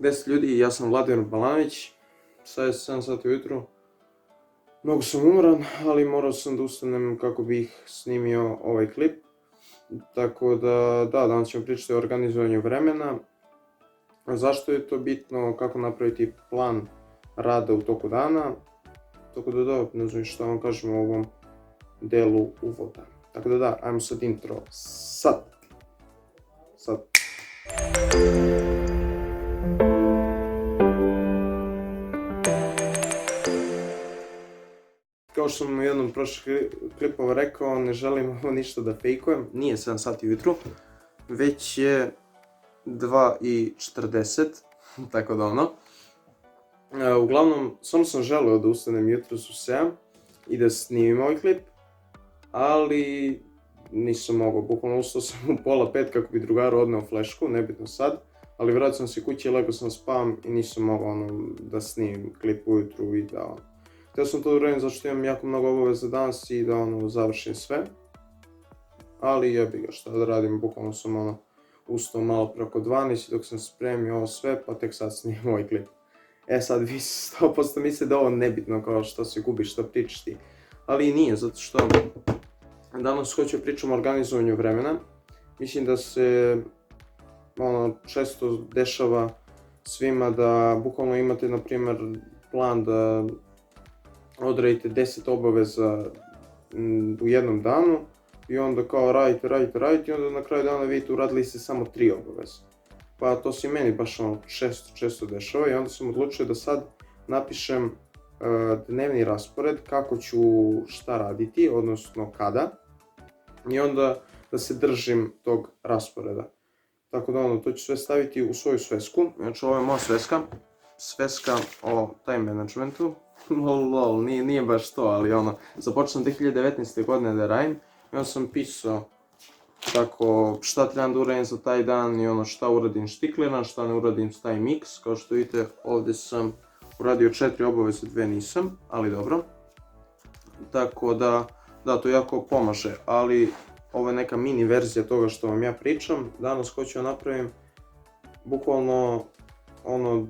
10 ljudi, ja sam Vladimir Balanović, sad je 7 sati ujutru. Mnogo sam umoran, ali morao sam da ustanem kako bih snimio ovaj klip. Tako da, danas ćemo pričati o organizovanju vremena. Zašto je to bitno, kako napraviti plan rada u toku dana. Tako da, ne znam šta vam kažem u ovom delu uvoda. Tako da, ajmo sad intro. Sad. Kao što sam u jednom prošlih klipova rekao, ne želim ovo ništa da fejkujem, nije 7 sati ujutru, već je 2:40, tako da uglavnom, samo sam želeo da ustanem jutros u 7 i da snimim ovaj klip, ali nisam mogao, bukvalno ustao sam u 4:30 kako bi drugaru odneo flešku, nebitno sad, ali vratio sam se kući, legao sam spavam i nisam mogao da snimim klip ujutru i da htio sam to da uradim zato što imam jako mnogo obaveza danas i da završim sve. Ali jebi ga, šta da radim, bukvalno sam ustao malo preko 12 dok sam spremio ovo sve, pa tek sad snimim ovaj klip. Sad vi 100% mislite da ovo nebitno, kao što se gubiš, što pričaš ti. Ali i nije, zato što danas hoću pričam o organizovanju vremena. Mislim da se često dešava svima da bukvalno imate, na primjer, plan da odradite 10 obaveza u jednom danu i onda kao radite i onda na kraju dana vidite uradili ste samo 3 obaveze. Pa to se i meni baš često dešava i onda sam odlučio da sad napišem dnevni raspored kako ću šta raditi, odnosno kada, i onda da se držim tog rasporeda. Tako da to ću sve staviti u svoju svesku, znači ovo je moja sveska o time managementu. Lol, nije baš to, ali započeo sam 2019. godine da radim i onda sam pisao tako šta trebam da uradim za taj dan i šta uradim štiklirano, šta ne uradim taj mix. Kao što vidite, ovdje sam uradio 4 obaveze, 2 nisam, ali dobro. Tako da, to jako pomaže, ali ovo je neka mini verzija toga što vam ja pričam. Danas hoću da napravim bukvalno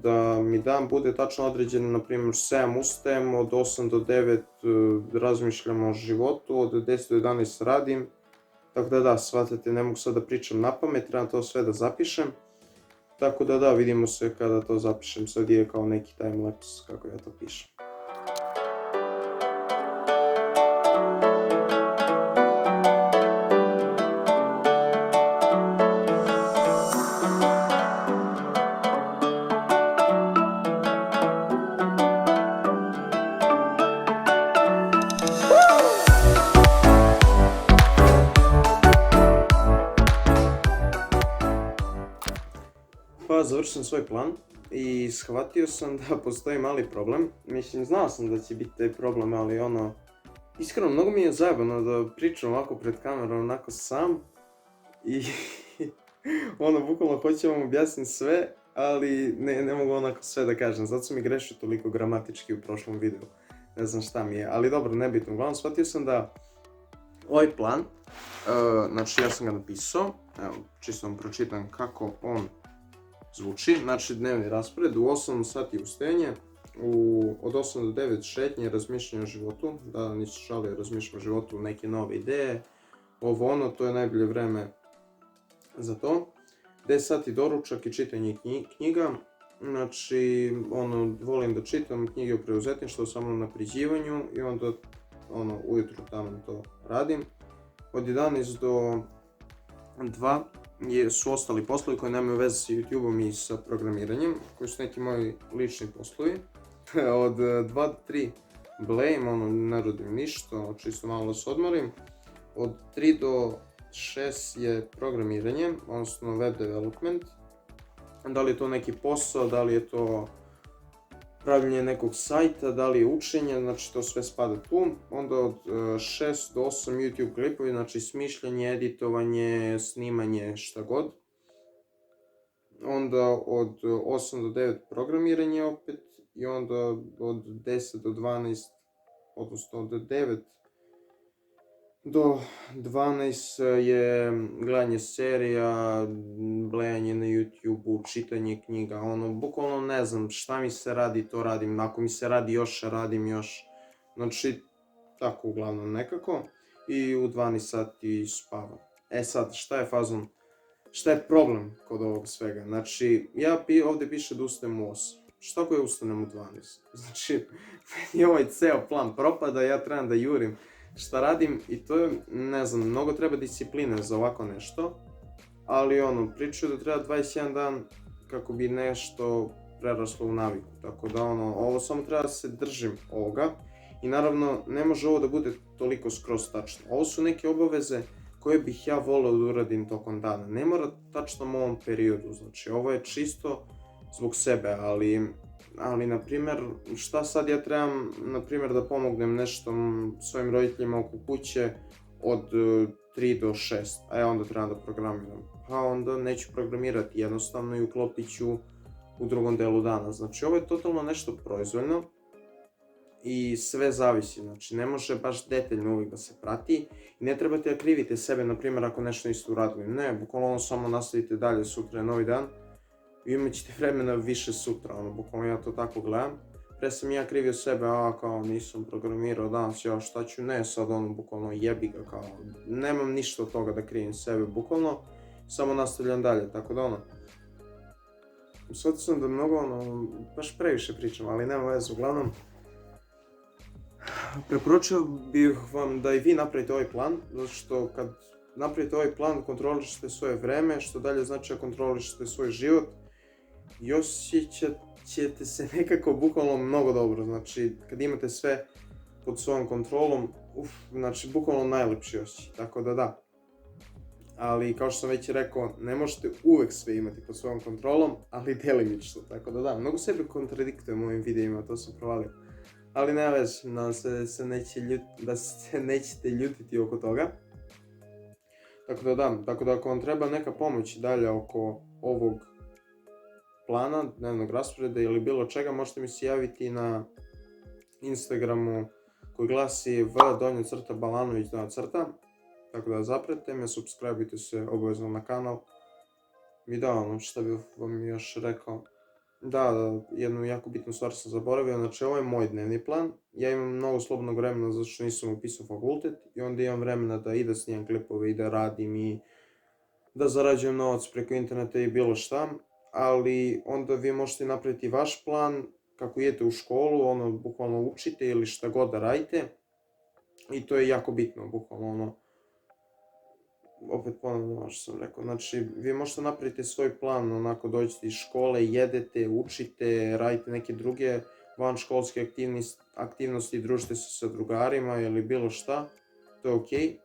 da mi dan bude tačno određen, na primjer 7 ustajem, od 8 do 9 razmišljam o životu, od 10 do 11 radim. Tako da, shvatate, ne mogu sad da pričam na pamet, trebam to sve da zapišem. Tako da, vidimo se kada to zapišem, sad je kao neki timelapse kako ja to pišem. Pa završio sam svoj plan i shvatio sam da postoji mali problem. Mislim, znao sam da će biti taj problem, ali iskreno, mnogo mi je zajebano da pričam ovako pred kamerom, onako sam. I bukvalno hoću vam objasniti sve, ali ne mogu onako sve da kažem. Zato sam i grešio toliko gramatički u prošlom videu. Ne znam šta mi je, ali dobro, nebitno. Uglavnom, shvatio sam da ovaj plan, znači ja sam ga napisao, evo, čisto vam pročitam kako on zvuči, znači dnevni raspored, u 8 sati ustajanje, od 8 do 9 šetnje, razmišljanje o životu, da nisu šalio, razmišljam o životu, neke nove ideje, to je najbolje vreme za to. 10 sati doručak i čitanje knjiga, znači volim da čitam knjige o preuzetništvu, samo na napređivanju i onda ujutru tamo to radim. Od 11 do 2 su ostali poslovi koji nemaju veze sa YouTube-om i sa programiranjem, koji su neki moji lični poslovi. Od 2 do 3 blame, ne radim ništa, čisto malo da se odmorim. Od 3 do 6 je programiranje, odnosno web development. Da li je to neki posao, da li je to pravljenje nekog sajta, da li je učenje, znači to sve spada tu. Onda od 6 do 8 YouTube klipovi, znači smišljanje, editovanje, snimanje, šta god. Onda od 8 do 9 programiranje opet i onda od 10 do 12, odnosno od 9 Do 12 je gledanje serija, blejanje na YouTube-u, čitanje knjiga, bukvalno ne znam šta mi se radi, to radim, ako mi se radi još, radim još, znači, tako uglavnom nekako, i u 12 sati spavam. Sad, šta je fazon, šta je problem kod ovog svega, znači, ovdje piše da ustanem u 8, šta ako ja ustanem u 12, znači, meni ovaj ceo plan propada, ja trebam da jurim šta radim i to je, ne znam, mnogo treba discipline za ovako nešto, ali pričaju da treba 21 dan kako bi nešto preraslo u naviku, tako da ovo samo treba da se držim ovoga i naravno ne može ovo da bude toliko skroz tačno. Ovo su neke obaveze koje bih ja voleo da uradim tokom dana, ne mora tačno u ovom periodu, znači ovo je čisto zbog sebe, ali na primjer, šta sad ja trebam, na primjer, da pomognem nešto svojim roditeljima oko kuće od 3 do 6, a ja onda trebam da programiram. Pa onda neću programirati jednostavno i uklopit ću u drugom delu dana. Znači ovo je totalno nešto proizvoljno i sve zavisi, znači ne može baš detaljno uvijek da se prati i ne trebate da krivite sebe, na primjer, ako nešto niste uradili. Ne, bukvalno samo nastavite dalje, sutra je novi dan. Imat ćete vremena više sutra, bukvalno ja to tako gledam. Pre sam ja krivio sebe, kao nisam programirao danas, ja šta ću, ne, sad bukvalno jebi ga, kao, nemam ništa od toga da krivim sebe, bukvalno, samo nastavljam dalje, tako da shvatio sam da mnogo, baš previše pričam, ali nema veze, uglavnom, preporučio bih vam da i vi napravite ovaj plan, zato što kad napravite ovaj plan, kontrolišete svoje vreme, što dalje znači da kontrolišete svoj život, i osjećat ćete se nekako bukvalno mnogo dobro, znači kad imate sve pod svojom kontrolom, znači bukvalno najlepši osjećaj, tako da. Ali kao što sam već rekao, ne možete uvek sve imati pod svojom kontrolom, ali delimično, tako da. Mnogo sebe kontradiktujem u ovim videima, to sam provalio, ali nema veze, nadam se da se nećete ljutiti oko toga. Tako da ako vam treba neka pomoć dalje oko ovog plana, dnevnog rasporeda ili bilo čega, možete mi se javiti na Instagramu koji glasi v_Balanović_. Tako da zapratite me, subscribeujte se obavezno na kanal. I da, šta bih vam još rekao. Da, jednu jako bitnu stvar sam zaboravio, znači ovo je moj dnevni plan. Ja imam mnogo slobodnog vremena zato što nisam upisao fakultet i onda imam vremena da i da snimam klipove i da radim i da zarađujem novac preko interneta i bilo šta. Ali onda vi možete napraviti vaš plan kako idete u školu, bukvalno učite ili šta god da radite i to je jako bitno, bukvalno opet ponavljam ono što sam rekao, znači vi možete napraviti svoj plan, onako dođete iz škole, jedete, učite, radite neke druge vanškolske aktivnosti, družite se sa drugarima ili bilo šta, to je okej.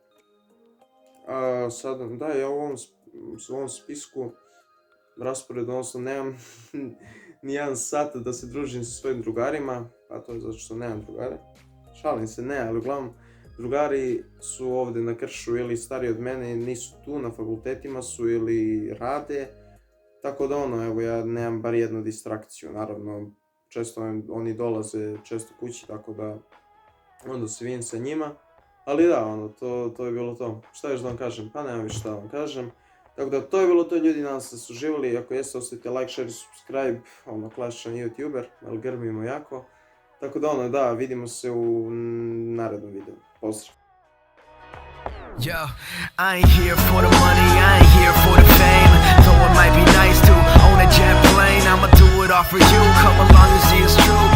Sad, da, ja u ovom spisku raspored, odnosno nemam ni jedan sat da se družim sa svojim drugarima, a to je zato što nemam drugare. Šalim se, ne, ali uglavnom drugari su ovdje na kršu ili stariji od mene, nisu tu, na fakultetima su ili rade, tako da evo ja nemam bar jednu distrakciju, naravno često oni dolaze često kući, tako da onda se vidim sa njima, ali da, to je bilo to. Šta još da vam kažem? Pa nemam više šta da vam kažem. Tako da to je bilo to, ljudi, nadam se da su uživali, ako jeste ostavite like, share i subscribe, klasičan youtuber, ali grmimo jako. Tako da vidimo se u narednom videu. Pozdrav! Yo, I ain't here for the money, I ain't here for the fame. Though it might be nice to own a jet plane, I'ma do it all for you, come along and see it's true.